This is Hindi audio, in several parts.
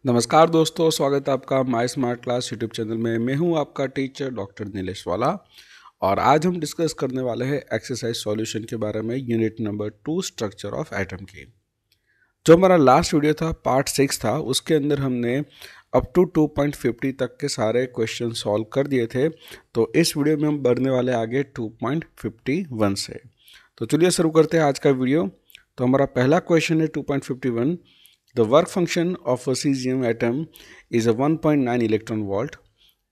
नमस्कार दोस्तों, स्वागत है आपका my smart class YouTube channel में। मैं हूं आपका टीचर डॉक्टर नीलेश वाला और आज हम डिस्कस करने वाले हैं एक्सरसाइज सॉल्यूशन के बारे में, unit number 2 structure of atom की। जो हमारा लास्ट वीडियो था, पार्ट 6 था, उसके अंदर हमने अप टू 2.50 तक के सारे क्वेश्चन सॉल्व कर दिए थे। तो इस वीडियो में हम बढ़ने वाले आगे 2.51 से। तो चलिए शुरू करते हैं आज का वीडियो। तो हमारा पहला क्वेश्चन है 2.51। The work function of a cesium atom is a 1.9 electron volt.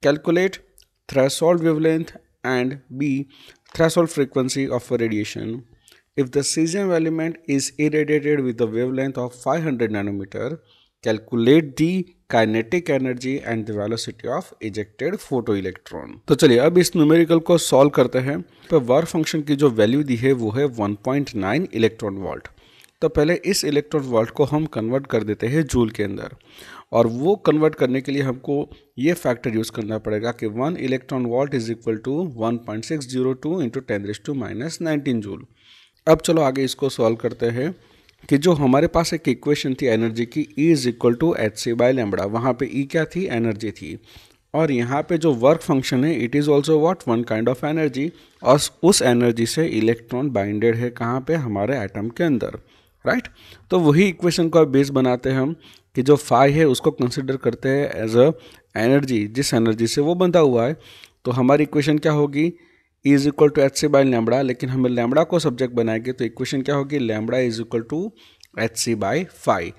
Calculate threshold wavelength and B threshold frequency of a radiation. If the cesium element is irradiated with a wavelength of 500 nanometer, calculate the kinetic energy and the velocity of ejected photoelectron. तो चलिए अब इस न्यूमेरिकल को सॉल्व करते हैं। तो वर्क फंक्शन की जो वैल्यू दी है वो है 1.9 इलेक्ट्रॉन वोल्ट। तो पहले इस इलेक्ट्रॉन वोल्ट को हम कन्वर्ट कर देते हैं जूल के अंदर, और वो कन्वर्ट करने के लिए हमको ये फैक्टर यूज़ करना पड़ेगा कि 1 electron volt is equal to 1.602 into 10⁻⁻⁹ joule. अब चलो आगे इसको सॉल्व करते हैं कि जो हमारे पास एक इक्वेशन थी एनर्जी की, E is equal to hc/λ। वहाँ पे E क्या थी? एनर्जी थी। और यहाँ पे जो वर्क फंक्शन है it is also what? One kind of energy. और उस एनर्जी से इलेक्ट्रॉन बाइंडेड है कहाँ पे? हमारे एटम के अंदर, राइट। तो वही इक्वेशन को बेस बनाते हैं हम कि जो फाई है उसको कंसिडर करते हैं एज अ एनर्जी, जिस एनर्जी से वो बंधा हुआ है। तो हमारी इक्वेशन क्या होगी? E is equal to hc/λ, लेकिन हमें लैम्बडा को सब्जेक्ट बनाएंगे तो इक्वेशन क्या होगी? लैम्बडा इज इक्वल टू hc/फाई।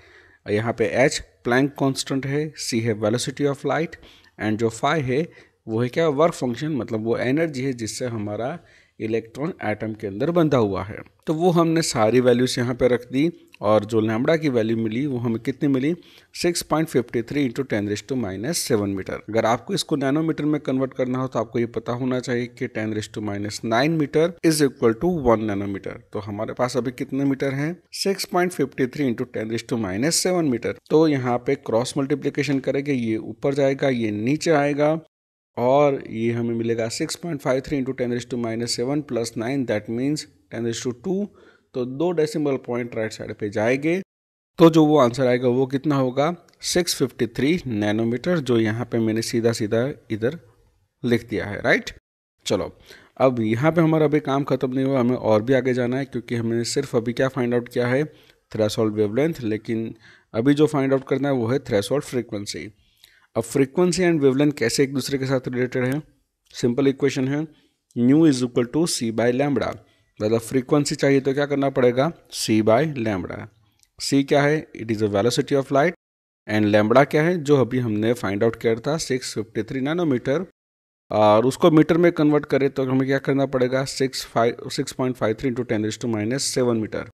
यहाँ पे h प्लैंक कांस्टेंट है, c है वेलोसिटी ऑफ लाइट, एंड जो फाई है वो है क्या? वर्क फंक्शन, मतलब वो एनर्जी है जिससे हमारा इलेक्ट्रॉन एटम के अंदर बंधा हुआ है। तो वो हमने सारी वैल्यूज यहाँ पे रख दी, और जो लैम्बडा की वैल्यू मिली वो हमें कितनी मिली? 6.53 इंटू 10⁻⁻⁷ मीटर। अगर आपको इसको नैनोमीटर में कन्वर्ट करना हो तो आपको ये पता होना चाहिए कि 10⁻⁹ metre is equal to 1 nanometre. तो हमारे पास अभी कितने मीटर हैं? 6.53 इंटू 10⁻⁻⁷ मीटर। तो यहाँ पे क्रॉस मल्टीप्लीकेशन करेंगे, ये ऊपर जाएगा, ये नीचे आएगा, और ये हमें मिलेगा 6.53 इंटू 10⁻⁷ प्लस 9, दैट मीन्स 10⁻²। तो 2 डेसिमल पॉइंट राइट साइड पे जाएंगे, तो जो वो आंसर आएगा वो कितना होगा? 653 नैनोमीटर, जो यहाँ पे मैंने सीधा सीधा इधर लिख दिया है, राइट। चलो अब यहाँ पे हमारा अभी काम खत्म नहीं हुआ, हमें और भी आगे जाना है, क्योंकि हमने सिर्फ अभी क्या फाइंड आउट किया है? Threshold wavelength. लेकिन अभी जो फाइंड आउट करना है वो है थ्रेशोल्ड फ्रीक्वेंसी। अब फ्रीक्वेंसी एंड वेवलेंथ कैसे एक दूसरे के साथ रिलेटेड है? सिंपल इक्वेशन है, nu is equal to c/λ। मतलब फ्रीक्वेंसी चाहिए तो क्या करना पड़ेगा? c/λ। c क्या है? It is a velocity of light, and lambda क्या है? जो अभी हमने फाइंड आउट किया था 653 नैनोमीटर, और उसको मीटर में कन्वर्ट करें तो हमें क्या करना पड़ेगा? 6.53 इंटू 10⁻⁷ मीटर।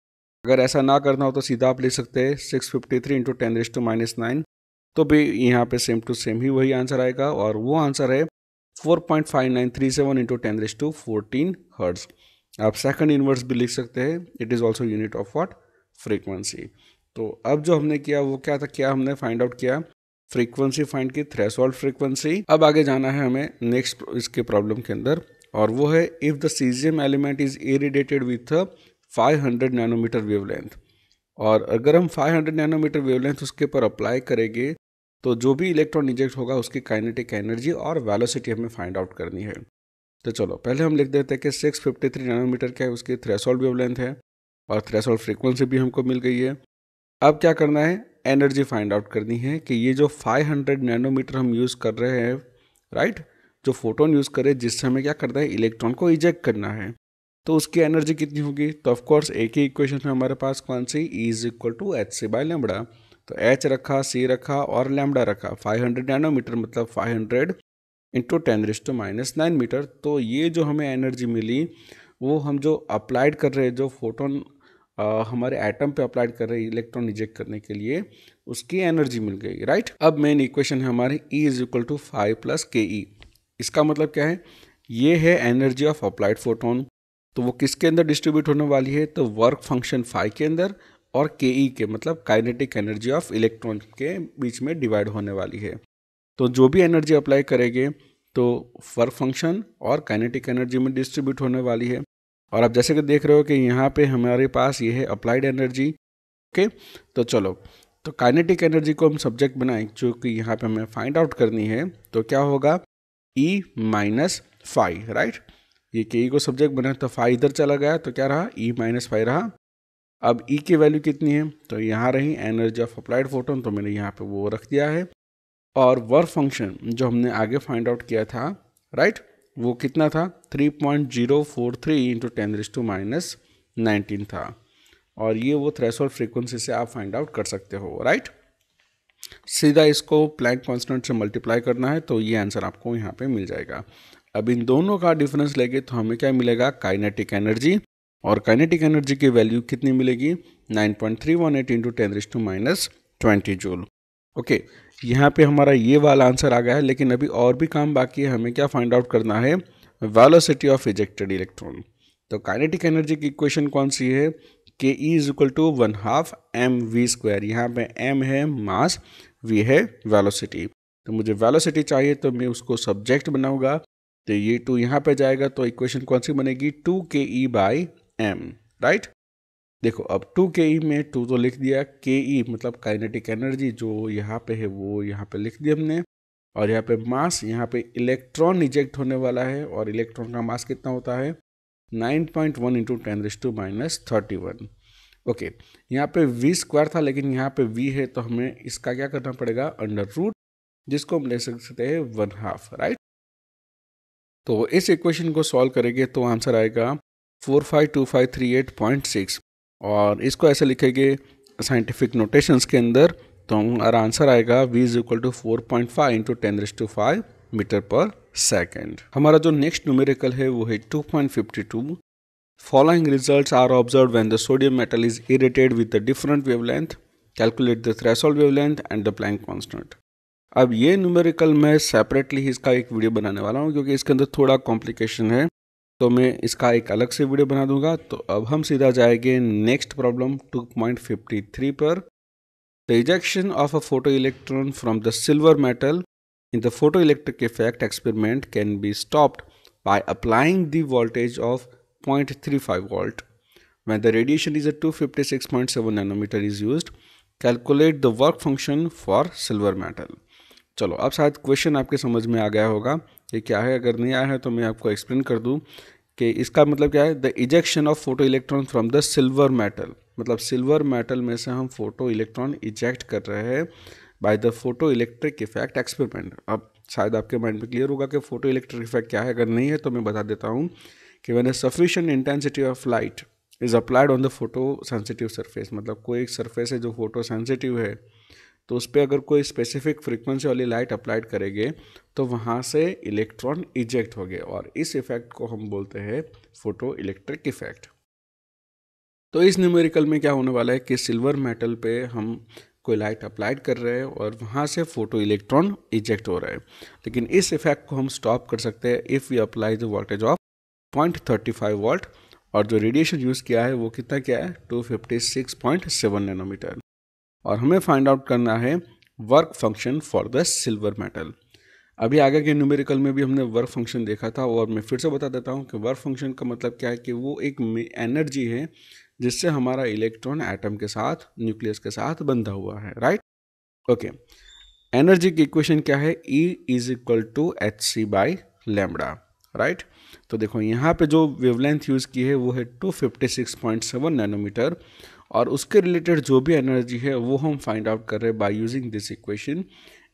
अगर ऐसा ना करना हो तो सीधा आप ले सकते हैं 653 इंटू 10⁻⁹, तो भी यहाँ पे सेम टू सेम ही वही आंसर आएगा, और वो आंसर है 4.5937 इंटू 10⁻14 हर्ट्ज। आप सेकंड इनवर्स भी लिख सकते हैं, it is also unit of what? Frequency. तो अब जो हमने किया वो क्या था? क्या हमने फाइंड आउट किया? फ्रीक्वेंसी फाइंड की, थ्रेशोल्ड फ्रीक्वेंसी। अब आगे जाना है हमें नेक्स्ट इसके प्रॉब्लम के अंदर, और वो है if the caesium element is irradiated with 500 nanometre wavelength. और अगर हम 500 नैनोमीटर वेवलेंथ उसके ऊपर अप्लाई करेंगे तो जो भी इलेक्ट्रॉन इंजेक्ट होगा उसकी काइनेटिक एनर्जी और वेलोसिटी हमें फाइंड आउट करनी है। तो चलो पहले हम लिख देते हैं कि 653 नैनोमीटर क्या है? उसकी थ्रेशोल्ड वेवलेंथ है, और थ्रेशोल्ड फ्रीक्वेंसी भी हमको मिल गई है। अब क्या करना है? एनर्जी फाइंड आउट करनी है कि ये जो 500 नैनोमीटर हम यूज़ कर रहे हैं, राइट, जो फोटोन यूज़ कर रहे हैं जिससे हमें क्या करना है? इलेक्ट्रॉन को इजेक्ट करना है, तो उसकी एनर्जी कितनी होगी? तो ऑफकोर्स एक ही इक्वेशन है हमारे पास, कौन सी? E is equal to hc/λ। तो h रखा, c रखा और लैम्बडा रखा। 500 नैनोमीटर मतलब 500 इंटू 10⁻⁹ मीटर। तो ये जो हमें एनर्जी मिली वो हम जो अप्लाइड कर रहे हैं, जो फोटोन हमारे एटम पे अप्लाइड कर रहे हैं इलेक्ट्रॉन इजेक्ट करने के लिए, उसकी एनर्जी मिल गई, राइट। अब मेन इक्वेशन है हमारी E is equal to 5 plus ke। इसका मतलब क्या है? ये है एनर्जी ऑफ अप्लाइड फोटोन। तो वो किसके अंदर डिस्ट्रीब्यूट होने वाली है? तो वर्क फंक्शन फाई के अंदर, और के के मतलब काइनेटिक एनर्जी ऑफ इलेक्ट्रॉन के बीच में डिवाइड होने वाली है। तो जो भी एनर्जी अप्लाई करेंगे तो वर्क फंक्शन और काइनेटिक एनर्जी में डिस्ट्रीब्यूट होने वाली है। और आप जैसे कि देख रहे हो कि यहाँ पे हमारे पास ये है अप्लाइड एनर्जी, ओके। तो चलो तो काइनेटिक एनर्जी को हम सब्जेक्ट बनाएं, जो कि यहाँ पे हमें फाइंड आउट करनी है, तो क्या होगा E माइनस फाइव, राइट। ये के को सब्जेक्ट बनाए तो फाइव इधर चला गया, तो क्या रहा E माइनस फाइव रहा। अब E की वैल्यू कितनी है, तो यहाँ रही एनर्जी ऑफ अप्लाइड फोटोन, तो मैंने यहाँ पे वो रख दिया है। और वर्क फंक्शन जो हमने आगे फाइंड आउट किया था, राइट, वो कितना था 3.043 इंटू 10⁻⁻19 था। और ये वो थ्रेशोल्ड फ्रीक्वेंसी से आप फाइंड आउट कर सकते हो, राइट। सीधा इसको प्लैंक कांस्टेंट से मल्टीप्लाई करना है, तो ये आंसर आपको यहाँ पे मिल जाएगा। अब इन दोनों का डिफरेंस लेंगे तो हमें क्या मिलेगा, काइनेटिक एनर्जी। और काइनेटिक एनर्जी की वैल्यू कितनी मिलेगी 9.318 इंटू 10⁻20 जूल। ओके, यहाँ पे हमारा ये वाला आंसर आ गया है, लेकिन अभी और भी काम बाकी है। हमें क्या फाइंड आउट करना है, वेलोसिटी ऑफ इजेक्टेड इलेक्ट्रॉन। तो काइनेटिक एनर्जी की इक्वेशन कौन सी है, के E is equal to 1/2 mv²। यहाँ पे m है मास, v है वेलोसिटी। तो मुझे वेलोसिटी चाहिए, तो मैं उसको सब्जेक्ट बनाऊंगा, तो ये 2 यहाँ पे जाएगा, तो इक्वेशन कौन सी बनेगी 2ke/m, राइट। देखो अब 2ke में 2 तो लिख दिया, ke मतलब काइनेटिक एनर्जी जो यहाँ पे है वो यहाँ पे लिख दिया हमने। और यहाँ पे मास, यहाँ पे इलेक्ट्रॉन इजेक्ट होने वाला है, और इलेक्ट्रॉन का मास कितना होता है 9.1 इंटू 10⁻31। ओके, यहाँ पे v² था, लेकिन यहाँ पे v है, तो हमें इसका क्या करना पड़ेगा अंडर रूट, जिसको हम ले सकते हैं 1/2, राइट। तो इस इक्वेशन को सॉल्व करेंगे तो आंसर आएगा 452538.6। और इसको ऐसे लिखेंगे साइंटिफिक नोटेशंस के अंदर, तो हमारा आंसर आएगा v is equal to 4.5 into 10⁻5 metre per second. हमारा जो नेक्स्ट न्यूमेरिकल है वो है 2.52। Following results are observed when the sodium metal is irradiated with the different wavelength, calculate the threshold wavelength and the Planck constant. अब ये न्यूमेरिकल मैं सेपरेटली इसका एक वीडियो बनाने वाला हूँ, क्योंकि इसके अंदर थोड़ा कॉम्प्लिकेशन है, तो मैं इसका एक अलग से वीडियो बना दूंगा। तो अब हम सीधा जाएंगे नेक्स्ट प्रॉब्लम 2.53 पर। The ejection of a photo electron from the silver metal in the photo electric effect experiment can be stopped by applying the voltage of 0.35 volt when the radiation is at 256.7 nanometer is used. Calculate the work function for silver metal. चलो अब शायद क्वेश्चन आपके समझ में आ गया होगा ये क्या है। अगर नहीं आया है तो मैं आपको एक्सप्लेन कर दूं कि इसका मतलब क्या है। The ejection of photo electron from the silver metal, मतलब सिल्वर मेटल में से हम फोटो इलेक्ट्रॉन इजेक्ट कर रहे हैं by the photo electric effect experiment. अब शायद आपके माइंड में क्लियर होगा कि फोटो इलेक्ट्रिक इफेक्ट क्या है। अगर नहीं है तो मैं बता देता हूँ कि when a sufficient intensity of light is applied on the photo sensitive surface, मतलब कोई एक सरफेस है जो फोटो सेंसिटिव है, तो उस पर अगर कोई स्पेसिफिक फ्रीक्वेंसी वाली लाइट अप्लाइड करेंगे तो वहाँ से इलेक्ट्रॉन इजेक्ट हो गए, और इस इफेक्ट को हम बोलते हैं फोटो इलेक्ट्रिक इफेक्ट। तो इस न्यूमेरिकल में क्या होने वाला है कि सिल्वर मेटल पे हम कोई लाइट अप्लाइड कर रहे हैं और वहाँ से फोटो इलेक्ट्रॉन इजेक्ट हो रहा है, लेकिन इस इफेक्ट को हम स्टॉप कर सकते हैं if we apply the voltage of 0.35 volt, और जो रेडिएशन यूज़ किया है वो कितना क्या है 256.7 नैनोमीटर। और हमें फाइंड आउट करना है work function for the silver metal. अभी आगे के न्यूमेरिकल में भी हमने वर्क फंक्शन देखा था, और मैं फिर से बता देता हूँ कि वर्क फंक्शन का मतलब क्या है कि वो एक एनर्जी है जिससे हमारा इलेक्ट्रॉन एटम के साथ, न्यूक्लियस के साथ बंधा हुआ है, राइट। ओके, एनर्जी की इक्वेशन क्या है, E is equal to hc/λ, right. तो देखो यहाँ पे जो वेवलेंथ यूज़ की है वो है 256.7 नैनोमीटर, और उसके रिलेटेड जो भी एनर्जी है वो हम फाइंड आउट कर रहे हैं by using this equation.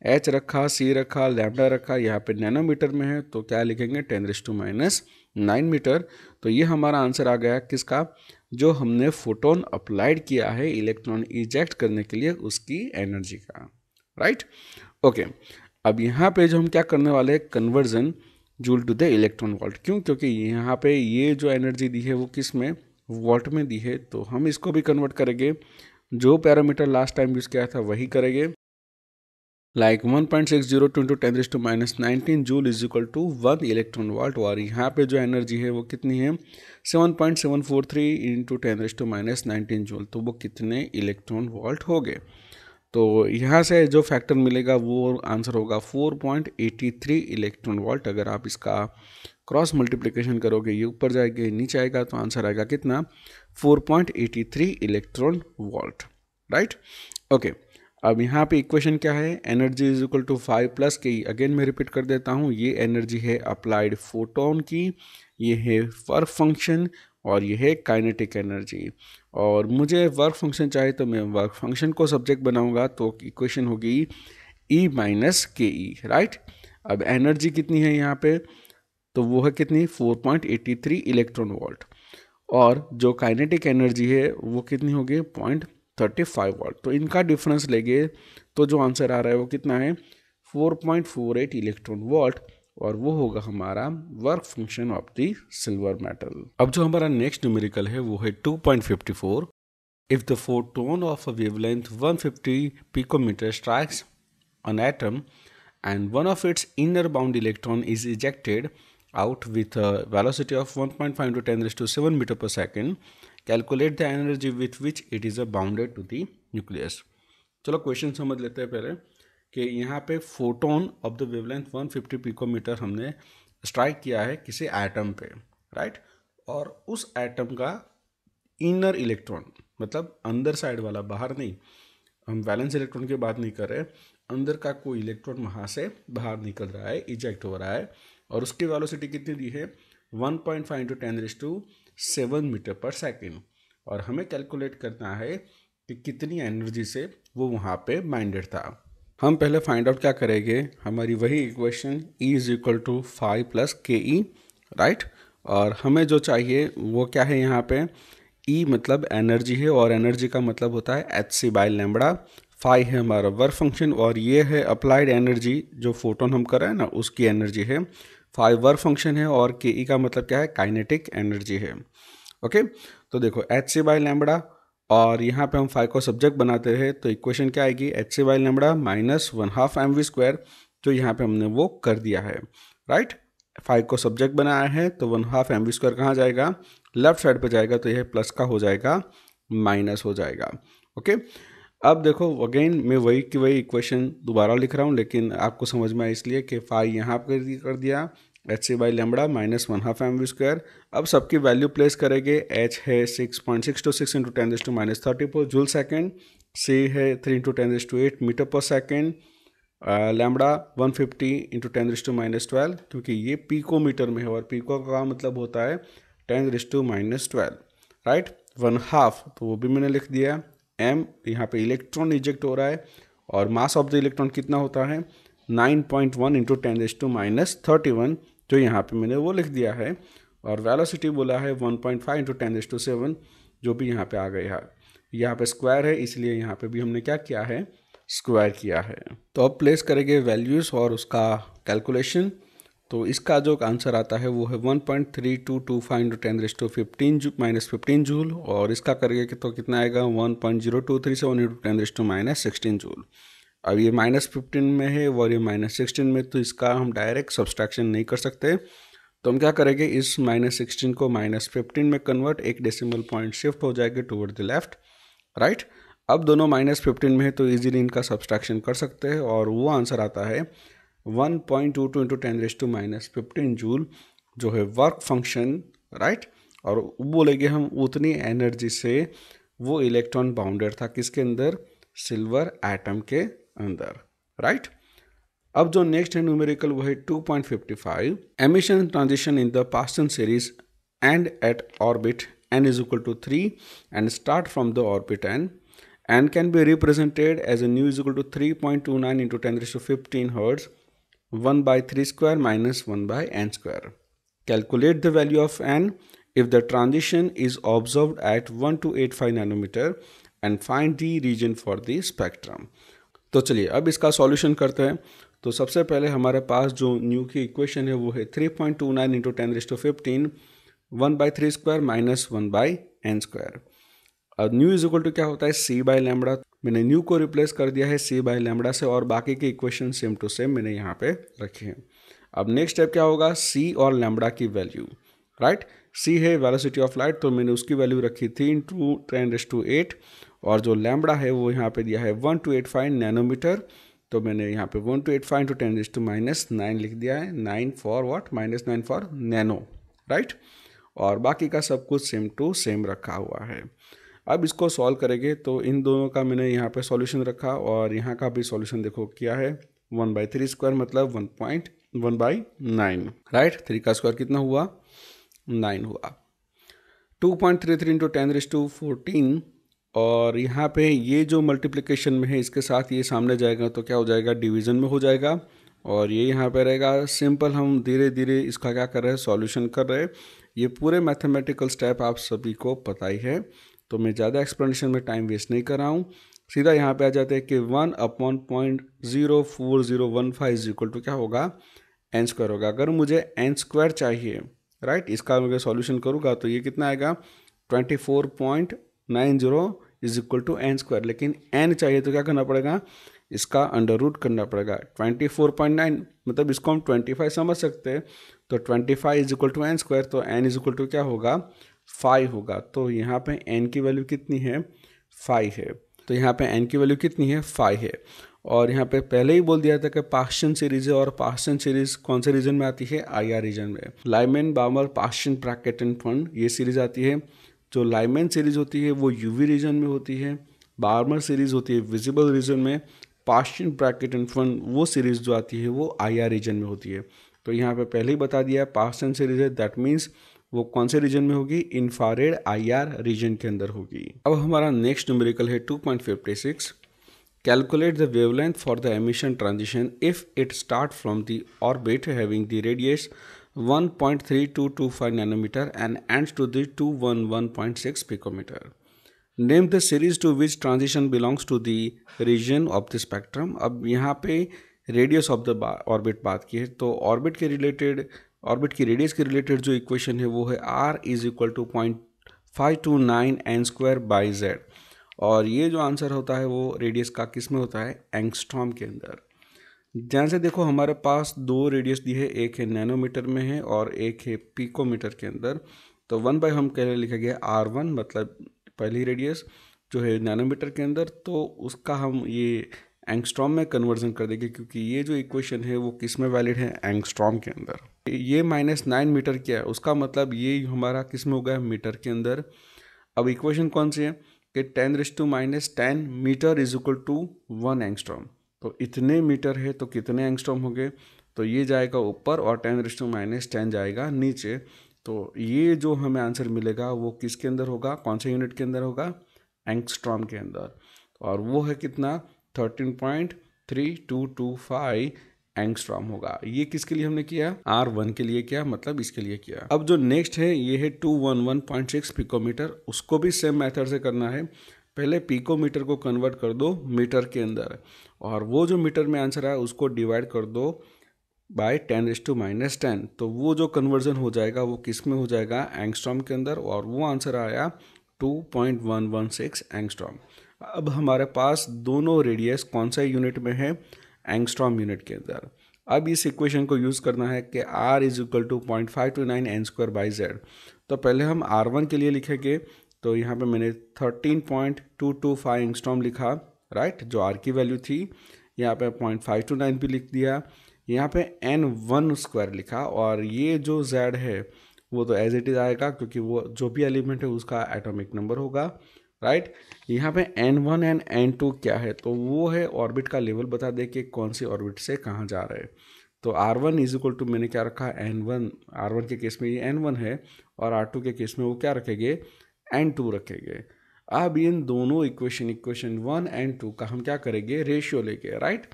H रखा, C रखा, लैम्डा रखा, यहाँ पे नैनोमीटर में है तो क्या लिखेंगे 10⁻⁹ मीटर। तो ये हमारा आंसर आ गया किसका, जो हमने फोटोन अप्लाइड किया है इलेक्ट्रॉन इजेक्ट करने के लिए उसकी एनर्जी का, राइट। ओके, अब यहाँ पे जो हम क्या करने वाले हैं conversion joule to the electron volt. क्यों, क्योंकि यहाँ पे ये जो एनर्जी दी है वो किस में, वोल्ट में दी है, तो हम इसको भी कन्वर्ट करेंगे। जो पैरामीटर लास्ट टाइम यूज़ किया था वही करेंगे, like 1.602 into 10⁻⁹ joule is equal to 1 electron volt. और यहाँ पे जो एनर्जी है वो कितनी है 7.743 इंटू 10⁻⁹ जूल, तो वो कितने इलेक्ट्रॉन वोल्ट हो गए। तो यहाँ से जो फैक्टर मिलेगा वो आंसर होगा 4.83 इलेक्ट्रॉन वोल्ट। अगर आप इसका क्रॉस मल्टीप्लिकेशन करोगे, ये ऊपर जाएगा नीचे आएगा, तो आंसर आएगा कितना 4.83 इलेक्ट्रॉन वोल्ट, राइट। ओके, अब यहाँ पे इक्वेशन क्या है, energy is equal to 5 plus K E. Again मैं रिपीट कर देता हूँ, ये एनर्जी है अप्लाइड फोटोन की, ये है वर्क फंक्शन और ये है काइनेटिक एनर्जी। और मुझे वर्क फंक्शन चाहिए तो मैं वर्क फंक्शन को सब्जेक्ट बनाऊंगा, तो इक्वेशन होगी ई माइनस के ई, राइट। अब एनर्जी कितनी है यहाँ पे, तो वो है कितनी, 4.83 इलेक्ट्रॉन वोल्ट। और जो काइनेटिक एनर्जी है वो कितनी होगी, 0.35 वोल्ट। तो इनका डिफरेंस लेंगे तो जो आंसर आ रहा है वो कितना है, 4.48 इलेक्ट्रॉन वोल्ट, और वो होगा हमारा work function of the silver metal. अब जो हमारा नेक्स्ट न्यूमेरिकल है वो है 2.54। If the photon of a wavelength 150 picometre strikes an atom and one of its inner bound electron is ejected out with a velocity of 1.5 to 10 raised to 7 meter per second, calculate the energy with which it is bounded to the nucleus। चलो क्वेश्चन समझ लेते हैं पहले कि यहाँ पे photon of the wavelength 150 picometre हमने स्ट्राइक किया है किसी एटम पे, राइट। और उस एटम का इनर इलेक्ट्रॉन, मतलब अंदर साइड वाला, बाहर नहीं, हम वैलेंस इलेक्ट्रॉन की बात नहीं कर रहे, अंदर का कोई इलेक्ट्रॉन वहाँ से बाहर निकल रहा है, इजेक्ट हो रहा है, और उसकी वेलोसिटी कितनी दी है, 1.5 into 10 raise to 7 metre per second. और हमें कैलकुलेट करना है कि कितनी एनर्जी से वो वहाँ पे बाइंडेड था। हम पहले फाइंड आउट क्या करेंगे, हमारी वही equation E is equal to 5 plus K E, right. और हमें जो चाहिए वो क्या है, यहाँ पे E मतलब एनर्जी है, और एनर्जी का मतलब होता है hc बाई लैम्बडा। फाई है हमारा वर्क फंक्शन, और ये है अप्लाइड एनर्जी, जो फोटोन हम कर रहे हैं ना उसकी एनर्जी है। फाई वर्क फंक्शन है, और के ई का मतलब क्या है, काइनेटिक एनर्जी है। ओके, तो देखो hc बाई लैम्बडा, और यहाँ पे हम फाई को सब्जेक्ट बनाते हैं, तो इक्वेशन क्या आएगी, hc by lambda minus 1/2 mv², जो यहाँ पे हमने वो कर दिया है, राइट। फाई को सब्जेक्ट बनाया है तो 1/2 mv² कहाँ जाएगा, लेफ्ट साइड पे जाएगा, तो यह प्लस का हो जाएगा माइनस हो जाएगा। ओके, अब देखो अगेन मैं वही की वही इक्वेशन दोबारा लिख रहा हूँ, लेकिन आपको समझ में आए इसलिए कि फाई यहाँ पर कर दिया, hc by lambda minus 1/2 mv²। अब सबकी वैल्यू प्लेस करेंगे, h है 6.626 इंटू 10⁻34 जूल सेकेंड, c है 3 into 10⁸ metre per second, lambda 150 into 10⁻12, क्योंकि ये पीकोमीटर में है, और पीको का मतलब होता है 10⁻12, राइट। 1/2 तो वो भी मैंने लिख दिया। m यहाँ पे इलेक्ट्रॉन इजेक्ट हो रहा है, और मास ऑफ द इलेक्ट्रॉन कितना होता है, 9.1 इंटू 10⁻31, जो यहाँ पे मैंने वो लिख दिया है। और वेलोसिटी बोला है 1.5 इंटू 10⁻7, जो भी यहाँ पे आ गया है। यहाँ पे स्क्वायर है, इसलिए यहाँ पे भी हमने क्या किया है, स्क्वायर किया है। तो अब प्लेस करेंगे वैल्यूज़ और उसका कैलकुलेशन। तो इसका जो आंसर आता है वो है 1.3225 इंटू 10⁻15 जूल, और इसका करेंगे तो कितना आएगा, 1.0237 इंटू 10⁻16 जूल। अब ये -15 में है और ये -16 में, तो इसका हम डायरेक्ट सब्सट्रैक्शन नहीं कर सकते। तो हम क्या करेंगे, इस -16 को -15 में कन्वर्ट, एक डेसिमल पॉइंट शिफ्ट हो जाएगा टुवर्ड द लेफ्ट, राइट। अब दोनों -15 में है तो इजीली इनका सब्सट्रैक्शन कर सकते हैं, और वो आंसर आता है 1.22 इंटू 10⁻15 जूल, जो है वर्क फंक्शन, राइट। और बोलेंगे हम उतनी एनर्जी से वो इलेक्ट्रॉन बाउंडेड था किसके अंदर, सिल्वर एटम के अंदर, राइट। अब जो नेक्स्ट है न्यूमेरिकल वो है 2.55। Emission transition in the Paschen series and at orbit n is equal to 3 and start from the orbit n can be represented as a nu is equal to 3.29 into 10⁻15 hertz, 1 by 3 square minus 1 by n square. Calculate the value of n if the transition is observed at 1285 nanometer and find the region for the spectrum. तो चलिए अब इसका सॉल्यूशन करते हैं। तो सबसे पहले हमारे पास जो न्यू की इक्वेशन है वो है 3.29 into 10⁻15, 1 by 3 square minus 1 by n square. अब न्यू इज इक्वल टू क्या होता है, c बाई लैम्बडा। मैंने न्यू को रिप्लेस कर दिया है c बाई लैम्बडा से, और बाकी की इक्वेशन सेम टू सेम मैंने यहाँ पे रखी है। अब नेक्स्ट स्टेप क्या होगा, c और लैम्बडा की वैल्यू, राइट। c है वेलोसिटी ऑफ लाइट, तो मैंने उसकी वैल्यू रखी थी इंटू 10⁸8, और जो लैम्बडा है वो यहाँ पे दिया है 1285 नैनोमीटर, तो मैंने यहाँ पे 1285 इंटू 10⁻9 लिख दिया है। 9 for what, -9 for nano, right. और बाकी का सब कुछ सेम टू सेम रखा हुआ है। अब इसको सॉल्व करेंगे तो इन दोनों का मैंने यहाँ पे सॉल्यूशन रखा और यहाँ का भी सॉल्यूशन देखो क्या है 1/3 मतलब 1.1/9 राइट। 3 का स्क्वायर कितना हुआ 9 हुआ। 2.33 इंटू 10⁻14 और यहाँ पे ये जो मल्टीप्लिकेशन में है इसके साथ ये सामने जाएगा तो क्या हो जाएगा डिवीज़न में हो जाएगा और ये यहाँ पे रहेगा सिंपल। हम धीरे धीरे इसका क्या कर रहे हैं सॉल्यूशन कर रहे हैं। ये पूरे मैथमेटिकल स्टेप आप सभी को पता ही है तो मैं ज़्यादा एक्सप्लेनेशन में टाइम वेस्ट नहीं कर रहा हूँ। सीधा यहाँ पे आ जाते हैं कि 1/0.04015 इज इक्वल टू क्या होगा n² होगा। अगर मुझे n² चाहिए राइट इसका अगर सॉल्यूशन करूँगा तो ये कितना आएगा 24.90 इज इक्वल टू n²। लेकिन n चाहिए तो क्या करना पड़ेगा इसका अंडर रूट करना पड़ेगा। 24.9 मतलब इसको हम 25 समझ सकते हैं तो 25 इज इक्वल टू n² तो n इज इक्वल टू क्या होगा 5 होगा। तो यहाँ पे n की वैल्यू कितनी है 5 है। तो यहाँ पे n की वैल्यू कितनी है 5 है। और यहाँ पे पहले ही बोल दिया था कि पास्शन सीरीज है और पास्शन सीरीज कौन से रीजन में आती है IR रीजन में। Lyman Balmer Paschen Brackett and Pfund ये सीरीज आती है। जो लाइमैन सीरीज होती है वो UV रीजन में होती है, बार्मर सीरीज होती है विजिबल रीजन में, पास्शन ब्रैकेट एंड फंड वो सीरीज जो आती है वो IR रीजन में होती है। तो यहाँ पे पहले ही बता दिया है पास्शन सीरीज है दैट मीन्स वो कौन से रीजन में होगी इंफ्रारेड IR रीजन के अंदर होगी। अब हमारा नेक्स्ट न्यूमेरिकल है 2.56। Calculate the wavelength for the emission transition if it start from the orbit having the radius 1.3225 nanometer and ends to the 211.6 picometer. Name the series to which transition belongs to the region of the spectrum. अब यहाँ पे रेडियस ऑफ द ऑर्बिट बात की है तो ऑर्बिट के रिलेटेड ऑर्बिट की रेडियस के रिलेटेड जो इक्वेशन है वो है r is equal to 0.529 n²/z और ये जो आंसर होता है वो रेडियस का किस में होता है एंगस्ट्रॉम के अंदर। ध्यान से देखो हमारे पास दो रेडियस दी है, एक है नैनोमीटर में है और एक है पिकोमीटर के अंदर। तो 1 हम पहले लिखा गया R1 मतलब पहली रेडियस जो है नैनोमीटर के अंदर तो उसका हम ये एंगस्ट्रॉम में कन्वर्जन कर देंगे क्योंकि ये जो इक्वेशन है वो किस में वैलिड है एंगस्ट्रॉम के अंदर। ये -9 मीटर क्या है उसका मतलब ये हमारा किस में हो गया मीटर के अंदर। अब इक्वेशन कौन सी है कि 10⁻10 metre is equal to 1 angstrom. तो इतने मीटर है तो कितने एंगस्ट्रॉम हो गए तो ये जाएगा ऊपर और 10⁻10 जाएगा नीचे। तो ये जो हमें आंसर मिलेगा वो किसके अंदर होगा कौन से यूनिट के अंदर होगा एंगस्ट्रॉम के अंदर और वो है कितना 13.3225 एंगस्ट्रॉम होगा। ये किसके लिए हमने किया R1 के लिए किया मतलब इसके लिए किया। अब जो नेक्स्ट है ये है 211.6 पिकोमीटर। उसको भी सेम मेथड से करना है। पहले पिकोमीटर को कन्वर्ट कर दो मीटर के अंदर और वो जो मीटर में आंसर आया उसको डिवाइड कर दो बाय 10⁻10 तो वो जो कन्वर्जन हो जाएगा वो किस में हो जाएगा एंगस्ट्रॉम के अंदर और वो आंसर आया 2.116 एंगस्ट्रॉम। अब हमारे पास दोनों रेडियस कौन सा यूनिट में है एंगस्ट्रॉम यूनिट के अंदर। अब इस इक्वेशन को यूज़ करना है कि R is equal to 0.529 n²/z। तो पहले हम R1 के लिए लिखेंगे तो यहाँ पे मैंने 13.225 एंगस्ट्रॉम लिखा राइट जो R की वैल्यू थी। यहाँ पे 0.529 भी लिख दिया। यहाँ पे n1² लिखा और ये जो Z है वो तो एज इट इज़ आएगा क्योंकि वो जो भी एलिमेंट है उसका एटॉमिक नंबर होगा राइट। यहाँ पे n1 एंड n2 क्या है तो वो है ऑर्बिट का लेवल बता दे कि कौन सी ऑर्बिट से कहाँ जा रहे हैं। तो R1 इज इक्वल टू मैंने क्या रखा n1। R1 के केस में ये n1 है और R2 के केस में वो क्या रखेंगे n2 रखेंगे। अब इन दोनों इक्वेशन 1 एंड 2 का हम क्या करेंगे रेशियो लेके राइट।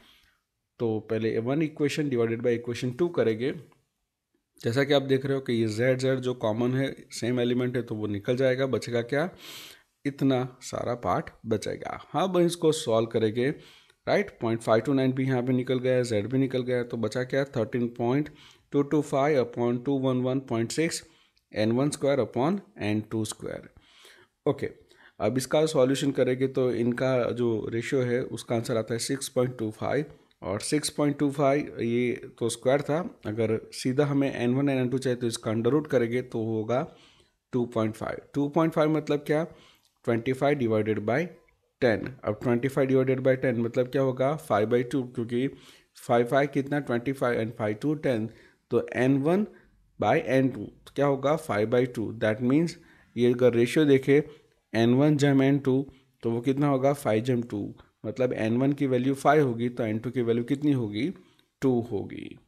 तो पहले 1 इक्वेशन डिवाइडेड बाई इक्वेशन 2 करेंगे। जैसा कि आप देख रहे हो कि ये Z जो कॉमन है सेम एलिमेंट है तो वो निकल जाएगा, बचेगा क्या इतना सारा पार्ट बचेगा। हाँ अब इसको सॉल्व करेंगे राइट। 0.529 भी यहाँ पे निकल गया है, Z भी निकल गया है तो बचा क्या 13.225 upon 211.6 n1² upon n2²। Okay अब इसका सॉल्यूशन करेंगे तो इनका जो रेशियो है उसका आंसर आता है 6.25 और 6.25 ये तो स्क्वायर था। अगर सीधा हमें n1 एंड n2 चाहिए तो इसका अंडर रूट करेंगे तो होगा 2.5। 2.5 मतलब क्या 25 डिवाइडेड बाई 10। अब 25 डिवाइडेड बाई 10 मतलब क्या होगा 5/2 क्योंकि 5 कितना 25 एंड 5 2 10 तो n1 बाई n2 क्या होगा 5/2। दैट मीन्स ये अगर रेशियो देखे n1 जम n2, तो वो कितना होगा 5 जम 2, मतलब n1 की वैल्यू 5 होगी तो n2 की वैल्यू कितनी होगी 2 होगी।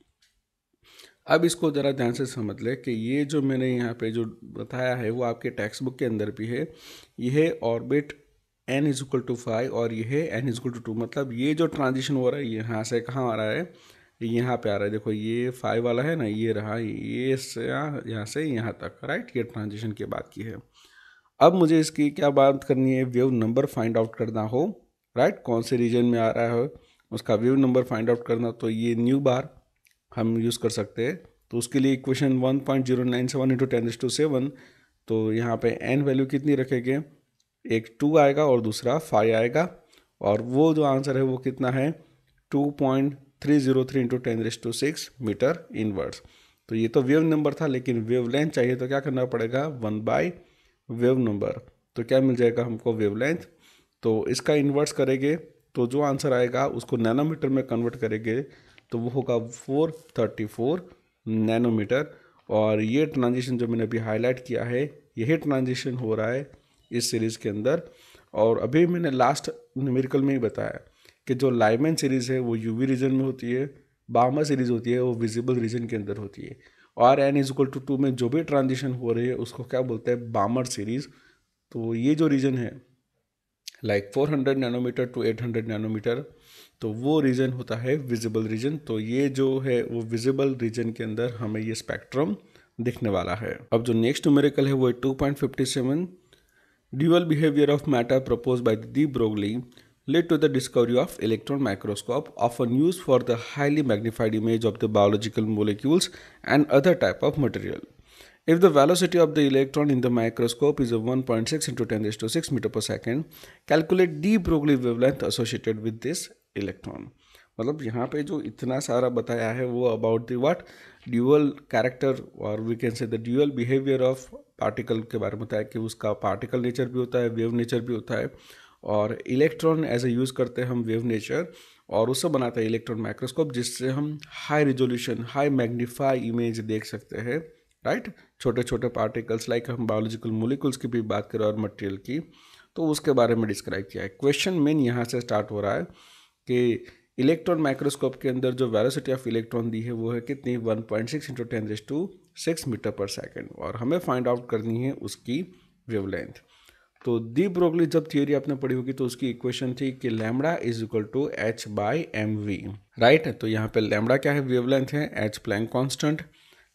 अब इसको ज़रा ध्यान से समझ ले कि ये जो मैंने यहाँ पे जो बताया है वो आपके टेक्स्ट बुक के अंदर भी है। यह है orbit n is equal to 5 और यह है n इज इक्वल टू 2, मतलब ये जो ट्रांजिशन हो रहा है यहाँ से कहाँ आ रहा है, यहाँ पे आ रहा है। देखो ये 5 वाला है ना, ये रहा, ये से यहाँ से यहाँ तक, राइट, ये ट्रांजिशन के बाद की है। अब मुझे इसकी क्या बात करनी है, वेव नंबर फाइंड आउट करना हो, राइट, कौन से रीजन में आ रहा है उसका वेव नंबर फाइंड आउट करना, तो ये न्यू बार हम यूज़ कर सकते हैं। तो उसके लिए इक्वेशन 1.097 इंटू 10⁻⁷, तो यहाँ पे n वैल्यू कितनी रखेंगे, एक 2 आएगा और दूसरा 5 आएगा, और वो जो आंसर है वो कितना है 2.303 इंटू 10⁻⁶ मीटर इनवर्स। तो ये तो वेव नंबर था, लेकिन वेव लेंथ चाहिए तो क्या करना पड़ेगा 1 बाय वेव नंबर, तो क्या मिल जाएगा हमको वेव लेंथ। तो इसका इन्वर्स करेंगे तो जो आंसर आएगा उसको नैनोमीटर में कन्वर्ट करेंगे तो वो होगा 434 नैनोमीटर। और ये ट्रांजिशन जो मैंने अभी हाईलाइट किया है, यही ट्रांजिशन हो रहा है इस सीरीज़ के अंदर। और अभी मैंने लास्ट न्यूमेरिकल में ही बताया कि जो लाइमैन सीरीज़ है वो यूवी रीजन में होती है, बार्मर सीरीज़ होती है वो विजिबल रीजन के अंदर होती है, और n इज इक्वल टू 2 में जो भी ट्रांजिशन हो रही है उसको क्या बोलते हैं बार्मर सीरीज़। तो ये जो रीजन है लाइक 400 नैनोमीटर टू 800 नैनोमीटर, तो वो रीजन होता है विजिबल रीजन। तो ये जो है वो विजिबल रीजन के अंदर हमें ये स्पेक्ट्रम दिखने वाला है। अब जो नेक्स्ट न्यूमेरिकल है वो है 2.57, dual behaviour of matter propose by de Broglie led to the discovery of electron microscope, often used for the highly magnified image of the biological molecules and other type of material. If the velocity of the electron in the microscope is a 1.6 into 10⁻⁶ meter per second, calculate de Broglie wavelength associated with this electron. मतलब यहाँ पे जो इतना सारा बताया है वो about the what dual character और we can say the dual behaviour of particle के बारे में बताया कि उसका पार्टिकल नेचर भी होता है, वेव नेचर भी होता है, और इलेक्ट्रॉन एज ए यूज़ करते हैं हम वेव नेचर, और उससे बनाता है इलेक्ट्रॉन माइक्रोस्कोप जिससे हम high resolution high magnify image देख सकते हैं, राइट, छोटे छोटे पार्टिकल्स लाइक हम बायोलॉजिकल मोलिकुल्स की भी बात करें और मटेरियल की, तो उसके बारे में डिस्क्राइब किया है। क्वेश्चन मेन यहाँ से स्टार्ट हो रहा है कि इलेक्ट्रॉन माइक्रोस्कोप के अंदर जो वेलोसिटी ऑफ इलेक्ट्रॉन दी है वो है कितनी 1.6 इंटू 10⁻⁶ मीटर पर सेकेंड, और हमें फाइंड आउट करनी है उसकी वेवलेंथ। तो डी ब्रोगली जब थियोरी आपने पढ़ी होगी तो उसकी इक्वेशन थी कि lambda is equal to h by M V, right. तो यहाँ पे लैम्बडा क्या है, वेवलेंथ है, h Planck constant,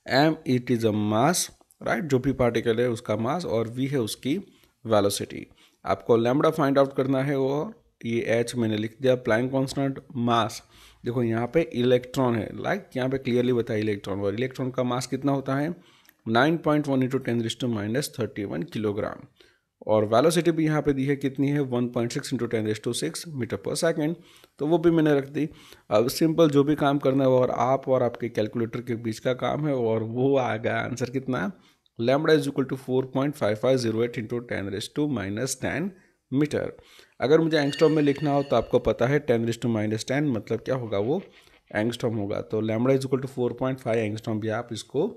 m it is a mass, right, जो भी पार्टिकल है उसका मास, और v है उसकी वेलोसिटी। आपको लैम्बडा फाइंड आउट करना है, और ये h मैंने लिख दिया, प्लैंक कांस्टेंट, मास। देखो यहाँ पे इलेक्ट्रॉन है, लाइक यहाँ पे क्लियरली बताया इलेक्ट्रॉन, और इलेक्ट्रॉन का मास कितना होता है 9.1 इंटू 10⁻⁻31 किलोग्राम, और वेलोसिटी भी यहाँ पे दी है कितनी है 1.6 इंटू 10⁻⁶ मीटर पर सेकेंड, तो वो भी मैंने रख दी। अब सिंपल जो भी काम करना है और आप और आपके कैलकुलेटर के बीच का काम है, और वो आ गया आंसर कितना, lambda is equal to 4.5508 into 10⁻⁻10 metre. अगर मुझे एंगस्ट्रॉम में लिखना हो तो आपको पता है 10⁻⁻10 मतलब क्या होगा, वो एंगस्ट्रॉम होगा, तो lambda is equal to 4.5 angstrom भी आप इसको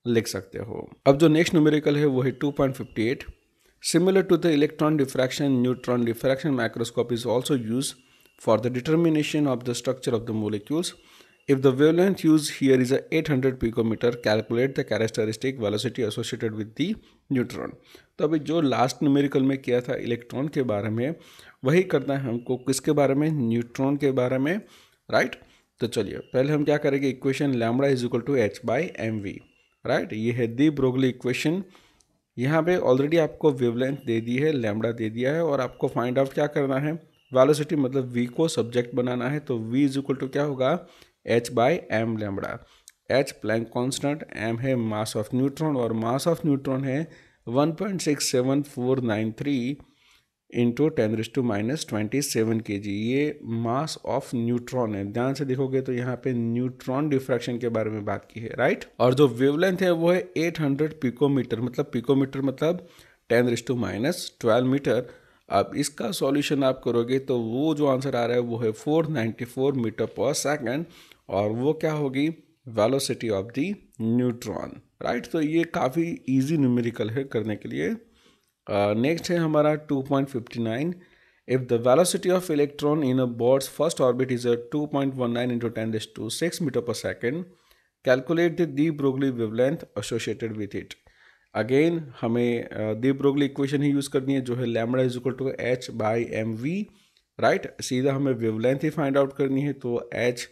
लिख सकते हो। अब जो नेक्स्ट न्यूमेरिकल है वो है 2.58, similar to the electron diffraction, neutron diffraction microscope is also used for the determination of the structure of the molecules. If the wavelength used here is a 800 picometer, calculate the characteristic velocity associated with the neutron. तो अभी जो लास्ट न्यूमेरिकल में किया था इलेक्ट्रॉन के बारे में, वही करना है हमको किसके बारे में, न्यूट्रॉन के बारे में, राइट। तो चलिए पहले हम क्या करेंगे, equation lambda is equal to h by M V, right, ये है दी ब्रोगली इक्वेशन। यहाँ पे ऑलरेडी आपको वेवलेंथ दे दी है, लैम्बडा दे दिया है, और आपको फाइंड आउट क्या करना है, वेलोसिटी, मतलब v को सब्जेक्ट बनाना है, तो v इज इक्वल टू क्या होगा h by M lambda. h Planck constant, m है मास ऑफ न्यूट्रॉन, और मास ऑफ न्यूट्रॉन है 1.67493 इंटू 10⁻⁻27 kg, ये मास ऑफ न्यूट्रॉन है। ध्यान से देखोगे तो यहाँ पे न्यूट्रॉन डिफ्रैक्शन के बारे में बात की है, राइट। और जो वेवलेंथ है वो है 800 पिकोमीटर, मतलब पिकोमीटर मतलब 10⁻12 मीटर। अब इसका सॉल्यूशन आप करोगे तो वो जो आंसर आ रहा है वो है 494 मीटर पर सेकेंड, और वो क्या होगी, velocity of the neutron, right. तो ये काफ़ी ईजी न्यूमेरिकल है करने के लिए। नेक्स्ट है हमारा 2.59. If the velocity of electron in a Bohr's first orbit is 2.19 into 10⁶ metre per second, calculate the de Broglie wavelength associated with it. Again हमें डी ब्रोगली इक्वेशन ही यूज़ करनी है, जो है lambda is equal to h/mv. Right, सीधा हमें वेवलेंथ ही फाइंड आउट करनी है. तो h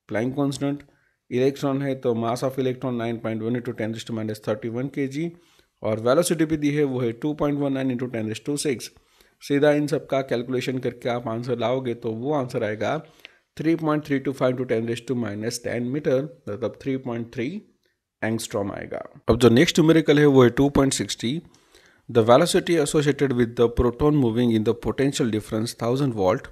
प्लैंक कांस्टेंट, इलेक्ट्रॉन है तो mass of electron 9.1 into 10⁻31 kg, और वेलोसिटी भी दी है वो है 2.19 into 10⁶. सीधा इन सब का कैलकुलेशन करके आप आंसर लाओगे तो वो आंसर आएगा 3.325 into 10⁻10 मीटर, मतलब 3.3 एंगस्ट्रॉम आएगा. अब जो नेक्स्ट न्यूमेरिकल है वो है 2.60. The velocity associated with the proton moving in the potential difference 1000 volt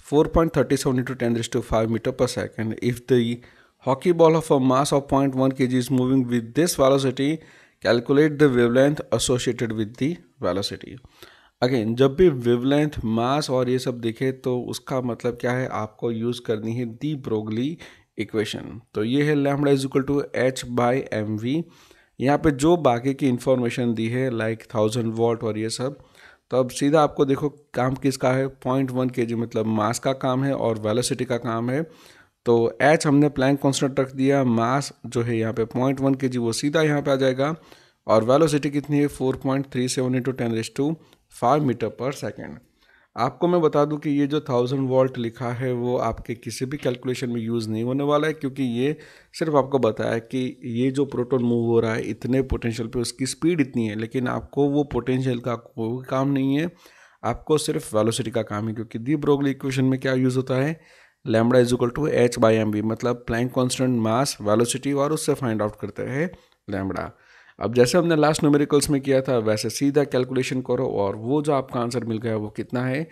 4.37 into 10⁵ meter per second. If the hockey ball of a mass of 0.1 kg is moving with this velocity, calculate the wavelength associated with the velocity. Again जब भी वेवलेंथ, मास और ये सब दिखे तो उसका मतलब क्या है, आपको यूज़ करनी है दी ब्रोगली इक्वेशन. तो ये है lambda is equal to h/mv. यहाँ पे जो बाकी की इंफॉर्मेशन दी है लाइक 1000 वोल्ट और ये सब, तो अब सीधा आपको देखो काम किसका है, 0.1 kg मतलब मास का काम है और वेलोसिटी का काम है. तो h हमने प्लैंक कांस्टेंट रख दिया, मास जो है यहाँ पे 0.1 kg वो सीधा यहाँ पे आ जाएगा, और वेलोसिटी कितनी है 4.37 into 10⁵ मीटर पर सेकेंड. आपको मैं बता दूं कि ये जो 1000 वोल्ट लिखा है वो आपके किसी भी कैलकुलेशन में यूज़ नहीं होने वाला है, क्योंकि ये सिर्फ आपको बताया कि ये जो प्रोटॉन मूव हो रहा है इतने पोटेंशियल पे, उसकी स्पीड इतनी है, लेकिन आपको वो पोटेंशियल का कोई काम नहीं है, आपको सिर्फ वेलोसिटी का काम है. क्योंकि दी ब्रोगली इक्वेशन में क्या यूज़ होता है, lambda is equal to h/mv, मतलब प्लैंक कांस्टेंट, मास, वेलोसिटी, और उससे फाइंड आउट करते हैं लैम्बडा. अब जैसे हमने लास्ट न्यूमेरिकल्स में किया था वैसे सीधा कैलकुलेशन करो, और वो जो आपका आंसर मिल गया वो कितना है,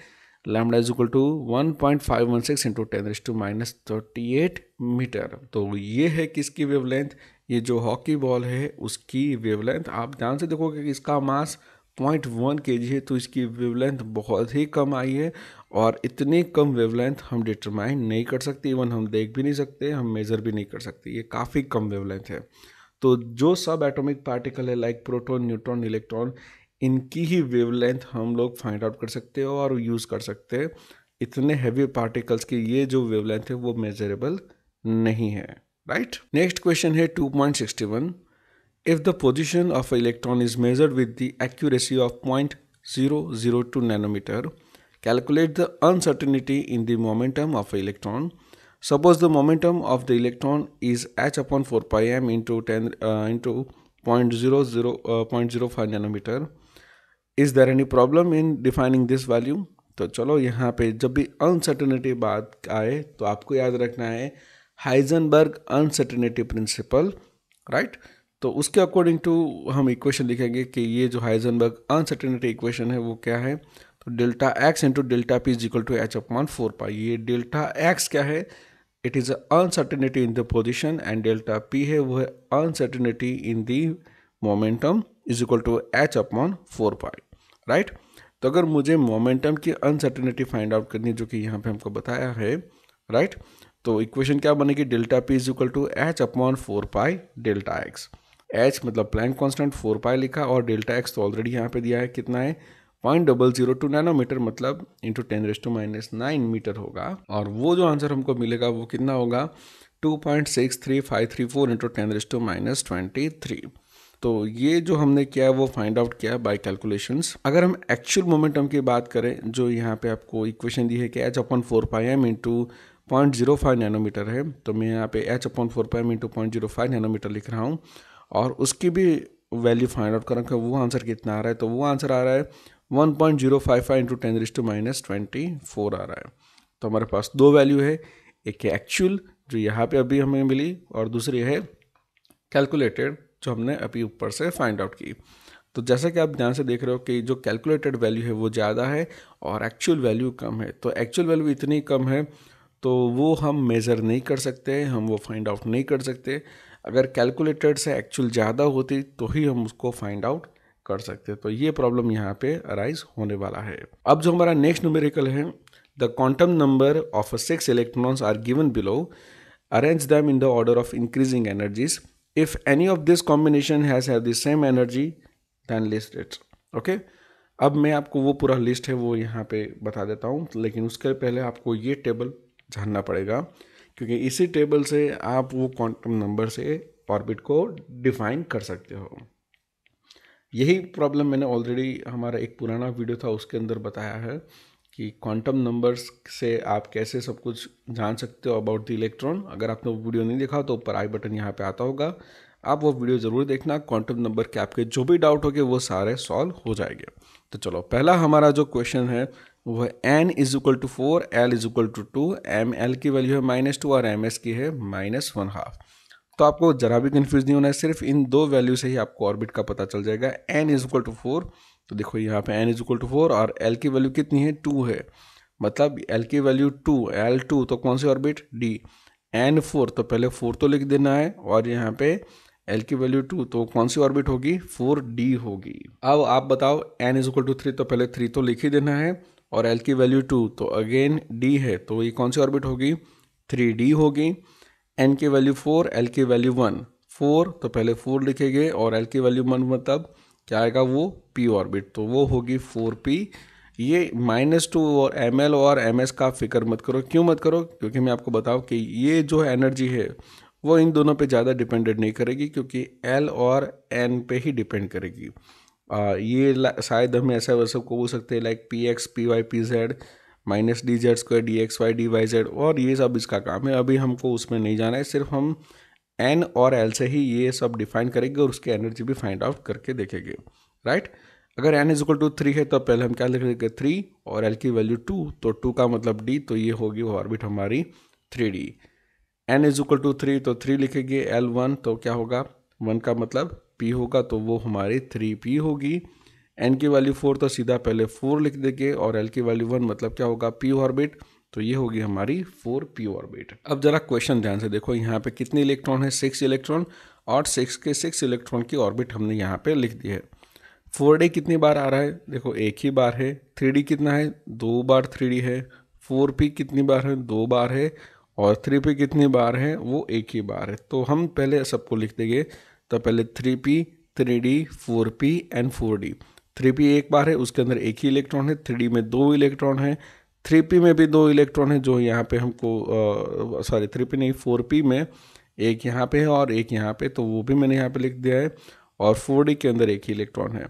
lambda is equal to 1.516 into 10⁻38 metre. तो ये है किसकी वेवलेंथ, ये जो हॉकी बॉल है उसकी वेवलेंथ. आप ध्यान से देखोगे कि इसका मास 0.1 kg है, तो इसकी वेवलेंथ बहुत ही कम आई है, और इतनी कम वेवलेंथ हम डिटरमाइन नहीं कर सकते, इवन हम देख भी नहीं सकते, हम मेज़र भी नहीं कर सकते, ये काफ़ी कम वेवलेंथ है. तो जो सब एटॉमिक पार्टिकल है लाइक प्रोटॉन, न्यूट्रॉन, इलेक्ट्रॉन, इनकी ही वेवलेंथ हम लोग फाइंड आउट कर सकते हैं और यूज़ कर सकते हैं. इतने हैवी पार्टिकल्स की ये जो वेवलेंथ है वो मेजरेबल नहीं है. राइट, नेक्स्ट क्वेश्चन है 2.61. If the position of electron is measured with the accuracy of 0.002 nanometre, calculate the uncertainty in the momentum of electron. Suppose the momentum of the electron is h/4 pi m into 10 into 0.05 nanometer. Is there any problem in defining this value? तो चलो यहाँ पे जब भी अनसर्टेनिटी बात आए तो आपको याद रखना है हाइजेनबर्ग अनसर्टेनिटी प्रिंसिपल. राइट, तो उसके अकॉर्डिंग टू हम इक्वेशन लिखेंगे कि ये जो हाइजेनबर्ग अनसर्टेनिटी इक्वेशन है वो क्या है, तो delta x into delta P is equal to h/4 pi. ये डेल्टा x क्या है, it is uncertainty in the position, and delta P है वो है uncertainty in the momentum is equal to h/4 pi. Right, तो अगर मुझे मोमेंटम की अनसर्टेनिटी फाइंड आउट करनी है जो कि यहाँ पे हमको बताया है, राइट, तो इक्वेशन क्या बनेगी, delta P is equal to h/4 pi delta X. h मतलब प्लैंक कांस्टेंट 4 पाई लिखा, और डेल्टा एक्स तो ऑलरेडी यहाँ पे दिया है कितना है 0.002 नैनोमीटर, मतलब इंटू 10⁻9 मीटर होगा, और वो जो आंसर हमको मिलेगा वो कितना होगा 2.63534 इंटू 10⁻23. तो ये जो हमने किया वो फाइंड आउट किया बाय कैलकुलेशंस. अगर हम एक्चुअल मोमेंटम की बात करें, जो यहाँ पे आपको इक्वेशन दी है कि h/4 पाई m इंटू 0.05 नैनोमीटर है, तो मैं यहाँ पे h/4 पाई m इंटू 0.05 नैनोमीटर लिख रहा हूँ, और उसकी भी वैल्यू फाइंड आउट करूँगा वो आंसर कितना आ रहा है, तो वो आंसर आ रहा है 1.055 इंटू 10⁻24 आ रहा है. तो हमारे पास दो वैल्यू है, एक है एक्चुअल जो यहाँ पे अभी हमें मिली, और दूसरी है कैलकुलेटेड जो हमने अभी ऊपर से फाइंड आउट की. तो जैसा कि आप ध्यान से देख रहे हो कि जो कैलकुलेटेड वैल्यू है वो ज़्यादा है और एक्चुअल वैल्यू कम है. तो एक्चुअल वैल्यू इतनी कम है तो वो हम मेज़र नहीं कर सकते, हम वो फाइंड आउट नहीं कर सकते. अगर कैलकुलेटेड से एक्चुअल ज़्यादा होती तो ही हम उसको फाइंड आउट कर सकते. तो ये प्रॉब्लम यहाँ पे अराइज होने वाला है. अब जो हमारा नेक्स्ट न्यूमेरिकल है, the quantum number of 6 electrons are given below, arrange them in the order of increasing energies. If any of this combination has the same energy then list it. Okay, अब मैं आपको वो पूरा लिस्ट है वो यहाँ पे बता देता हूँ, लेकिन उसके पहले आपको ये टेबल जानना पड़ेगा, क्योंकि इसी टेबल से आप वो क्वांटम नंबर से ऑर्बिट को डिफाइन कर सकते हो। यही प्रॉब्लम मैंने ऑलरेडी हमारा एक पुराना वीडियो था उसके अंदर बताया है कि क्वांटम नंबर्स से आप कैसे सब कुछ जान सकते हो अबाउट द इलेक्ट्रॉन। अगर आपने वो वीडियो नहीं देखा तो ऊपर आई बटन यहाँ पे आता होगा, आप वो वीडियो ज़रूर देखना। क्वांटम नंबर के आपके जो भी डाउट होंगे वो सारे सॉल्व हो जाएंगे। तो चलो, पहला हमारा जो क्वेश्चन है वो है n is equal to 4, l is equal to 2, m l की वैल्यू है -2 और m s की है -1/2। तो आपको जरा भी कंफ्यूज नहीं होना है, सिर्फ इन दो वैल्यू से ही आपको ऑर्बिट का पता चल जाएगा। n इज इक्वल टू 4, तो देखो यहाँ पे n इज इक्वल टू 4 और l की वैल्यू कितनी है 2 है, मतलब l की वैल्यू 2, l2 तो कौन सी ऑर्बिट d, n4 तो पहले 4 तो लिख देना है, और यहाँ पे l की वैल्यू 2 तो कौन सी ऑर्बिट होगी 4d होगी। अब आप बताओ n इज इक्वल टू 3 तो पहले 3 तो लिख ही देना है, और l की वैल्यू 2 तो अगेन d है, तो ये कौन सी ऑर्बिट होगी 3d होगी। n की वैल्यू 4, l की वैल्यू 1, 4 तो पहले 4 लिखेंगे और l की वैल्यू 1 मतलब क्या आएगा वो p ऑर्बिट, तो वो होगी 4p। ये -2 और ml और ms का फिक्र मत करो। क्यों मत करो? क्योंकि मैं आपको बताऊं कि ये जो एनर्जी है वो इन दोनों पे ज़्यादा डिपेंडेंट नहीं करेगी, क्योंकि l और n पे ही डिपेंड करेगी। ये शायद हम ऐसा वैसा को बोल सकते हैं like px py pz -dz² dxy dyz, और ये सब इसका काम है। अभी हमको उसमें नहीं जाना है, सिर्फ हम n और l से ही ये सब डिफाइन करेंगे और उसकी एनर्जी भी फाइंड आउट करके देखेंगे, राइट। अगर n इज इक्वल टू 3 है तो पहले हम क्या लिख देंगे 3 और l की वैल्यू 2, तो 2 का मतलब d, तो ये होगी वो ऑर्बिट हमारी 3d। n is equal to 3 तो 3 लिखेंगे, l1 तो क्या होगा 1 का मतलब p होगा, तो वो हमारी 3p होगी। n की वैल्यू 4 तो सीधा पहले 4 लिख देंगे, और l की वैल्यू 1 मतलब क्या होगा p ऑर्बिट, तो ये होगी हमारी 4p ऑर्बिट। अब जरा क्वेश्चन ध्यान से देखो, यहाँ पे कितने इलेक्ट्रॉन है 6 इलेक्ट्रॉन, और 6 के 6 इलेक्ट्रॉन की ऑर्बिट हमने यहाँ पे लिख दी है। 4d कितनी बार आ रहा है, देखो एक ही बार है। 3d कितना है 2 बार 3d है। 4p कितनी बार है 2 बार है, और 3p कितनी बार है वो एक ही बार है। तो हम पहले सबको लिख देंगे, तो पहले 3p 3d 4p and 4d। 3p एक बार है, उसके अंदर एक ही इलेक्ट्रॉन है। 3d में 2 इलेक्ट्रॉन है। 3p में भी 2 इलेक्ट्रॉन है, जो यहाँ पे हमको 3p नहीं 4p में एक यहाँ पे है और एक यहाँ पे, तो वो भी मैंने यहाँ पे लिख दिया है। और 4d के अंदर एक ही इलेक्ट्रॉन है।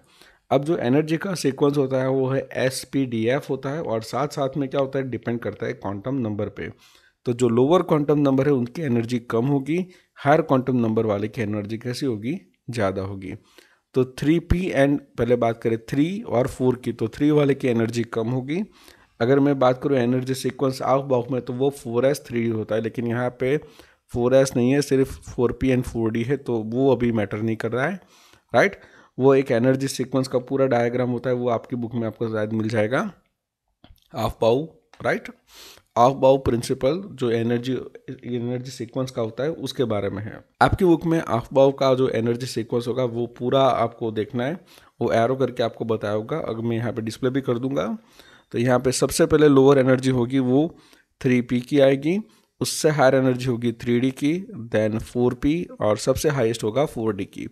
अब जो एनर्जी का सीक्वेंस होता है वो है SPDF होता है, और साथ साथ में क्या होता है डिपेंड करता है क्वांटम नंबर पे। तो जो लोअर क्वांटम नंबर है उनकी एनर्जी कम होगी, हायर क्वांटम नंबर वाले की एनर्जी कैसी होगी ज़्यादा होगी। तो 3p एंड पहले बात करें 3 और 4 की, तो 3 वाले की एनर्जी कम होगी। अगर मैं बात करूँ एनर्जी सीक्वेंस ऑफ बॉक्स में, तो वो 4s 3d होता है, लेकिन यहाँ पे 4s नहीं है, सिर्फ 4p एंड 4d है, तो वो अभी मैटर नहीं कर रहा है, राइट। वो एक एनर्जी सीक्वेंस का पूरा डायग्राम होता है, वो आपकी बुक में आपको शायद मिल जाएगा, ऑफ बाउ, राइट। ऑफ बाउ प्रिंसिपल जो एनर्जी सीक्वेंस का होता है उसके बारे में है। आपकी बुक में ऑफ बाउ का जो एनर्जी सीक्वेंस होगा वो पूरा आपको देखना है, वो एरो करके आपको बताया होगा। अगर मैं यहाँ पे डिस्प्ले भी कर दूंगा, तो यहाँ पे सबसे पहले लोअर एनर्जी होगी वो 3p की आएगी, उससे हायर एनर्जी होगी 3d की, देन 4p, और सबसे हाईएस्ट होगा 4d की।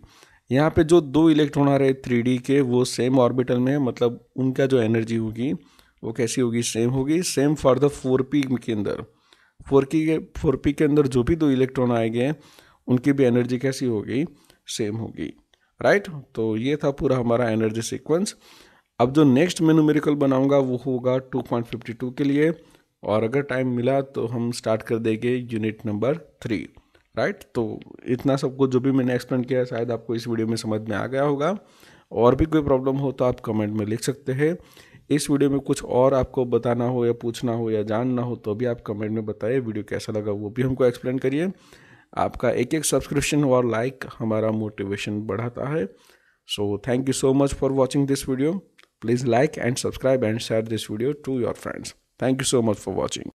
यहाँ पे जो 2 इलेक्ट्रॉन आ रहे 3d के वो सेम ऑर्बिटल में, मतलब उनका जो एनर्जी होगी वो कैसी होगी सेम होगी। सेम फॉर द 4p के अंदर 4p के अंदर जो भी 2 इलेक्ट्रॉन आएंगे उनकी भी एनर्जी कैसी होगी सेम होगी, राइट। तो ये था पूरा हमारा एनर्जी सीक्वेंस। अब जो नेक्स्ट मैं न्यूमेरिकल बनाऊंगा वो होगा 2.52 के लिए, और अगर टाइम मिला तो हम स्टार्ट कर देंगे यूनिट नंबर 3, राइट। तो इतना सब कुछ जो भी मैंने एक्सप्लेन किया शायद आपको इस वीडियो में समझ में आ गया होगा। और भी कोई प्रॉब्लम हो तो आप कमेंट में लिख सकते हैं। इस वीडियो में कुछ और आपको बताना हो या पूछना हो या जानना हो तो भी आप कमेंट में बताइए। वीडियो कैसा लगा वो भी हमको एक्सप्लेन करिए। आपका एक एक सब्सक्रिप्शन और लाइक हमारा मोटिवेशन बढ़ाता है। So thank you so much for watching this video. Please like and subscribe and share this video to your friends. Thank you so much for watching.